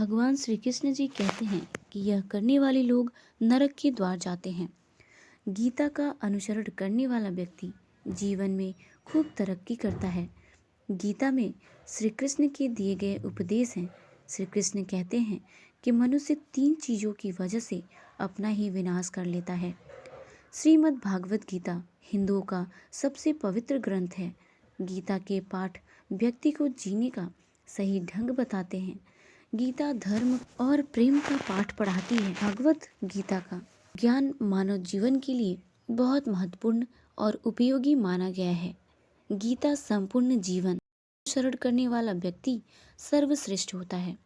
भगवान श्री कृष्ण जी कहते हैं कि यह करने वाले लोग नरक के द्वार जाते हैं। गीता का अनुसरण करने वाला व्यक्ति जीवन में खूब तरक्की करता है। गीता में श्री कृष्ण के दिए गए उपदेश हैं। श्री कृष्ण कहते हैं कि मनुष्य 3 चीज़ों की वजह से अपना ही विनाश कर लेता है। श्रीमद् भागवत गीता हिंदुओं का सबसे पवित्र ग्रंथ है। गीता के पाठ व्यक्ति को जीने का सही ढंग बताते हैं। गीता धर्म और प्रेम का पाठ पढ़ाती है। भगवत गीता का ज्ञान मानव जीवन के लिए बहुत महत्वपूर्ण और उपयोगी माना गया है। गीता संपूर्ण जीवन अनुसरण करने वाला व्यक्ति सर्वश्रेष्ठ होता है।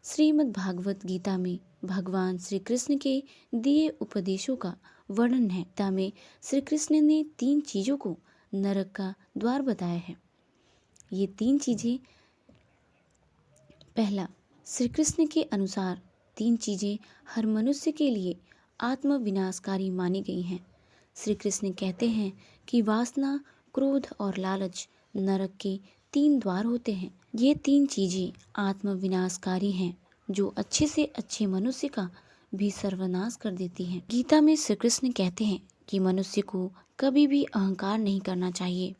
श्रीमद् भागवत गीता में भगवान श्री कृष्ण के दिए उपदेशों का वर्णन है। गीता में श्री कृष्ण ने 3 चीजों को नरक का द्वार बताया है। ये 3 चीजें, पहला, श्री कृष्ण के अनुसार 3 चीजें हर मनुष्य के लिए आत्म विनाशकारी मानी गई हैं। श्री कृष्ण कहते हैं कि वासना, क्रोध और लालच नरक के 3 द्वार होते हैं। ये 3 चीजें आत्म विनाशकारी हैं जो अच्छे से अच्छे मनुष्य का भी सर्वनाश कर देती हैं। गीता में श्री कृष्ण कहते हैं कि मनुष्य को कभी भी अहंकार नहीं करना चाहिए।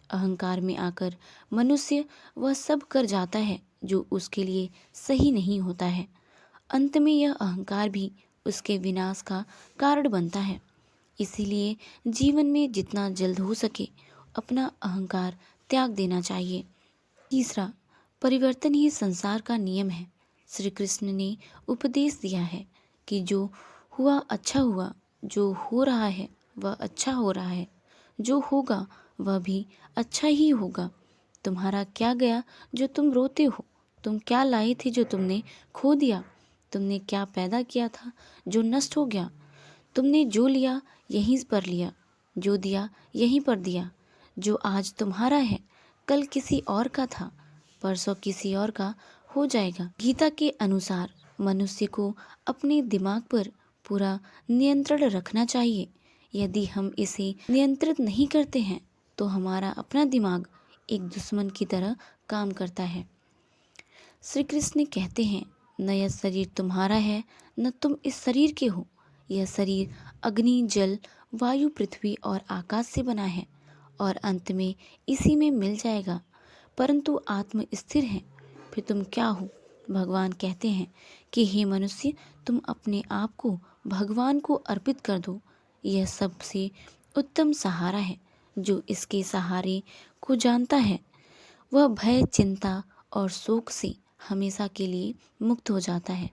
अहंकार में आकर मनुष्य वह सब कर जाता है जो उसके लिए सही नहीं होता है। अंत में यह अहंकार भी उसके विनाश का कारण बनता है। इसीलिए जीवन में जितना जल्द हो सके अपना अहंकार त्याग देना चाहिए। तीसरा, परिवर्तन ही संसार का नियम है। श्री कृष्ण ने उपदेश दिया है कि जो हुआ अच्छा हुआ, जो हो रहा है वह अच्छा हो रहा है, जो होगा वह भी अच्छा ही होगा। तुम्हारा क्या गया जो तुम रोते हो? तुम क्या लाए थे जो तुमने खो दिया? तुमने क्या पैदा किया था जो नष्ट हो गया? तुमने जो लिया यहीं पर लिया, जो दिया यहीं पर दिया। जो आज तुम्हारा है कल किसी और का था, परसों किसी और का हो जाएगा। गीता के अनुसार मनुष्य को अपने दिमाग पर पूरा नियंत्रण रखना चाहिए। यदि हम इसे नियंत्रित नहीं करते हैं तो हमारा अपना दिमाग एक दुश्मन की तरह काम करता है। श्री कृष्ण कहते हैं, न यह शरीर तुम्हारा है न तुम इस शरीर के हो। यह शरीर अग्नि, जल, वायु, पृथ्वी और आकाश से बना है और अंत में इसी में मिल जाएगा। परंतु आत्म स्थिर है। फिर तुम क्या हो? भगवान कहते हैं कि हे मनुष्य, तुम अपने आप को भगवान को अर्पित कर दो। यह सबसे उत्तम सहारा है। जो इसके सहारे को जानता है वह भय, चिंता और शोक से हमेशा के लिए मुक्त हो जाता है।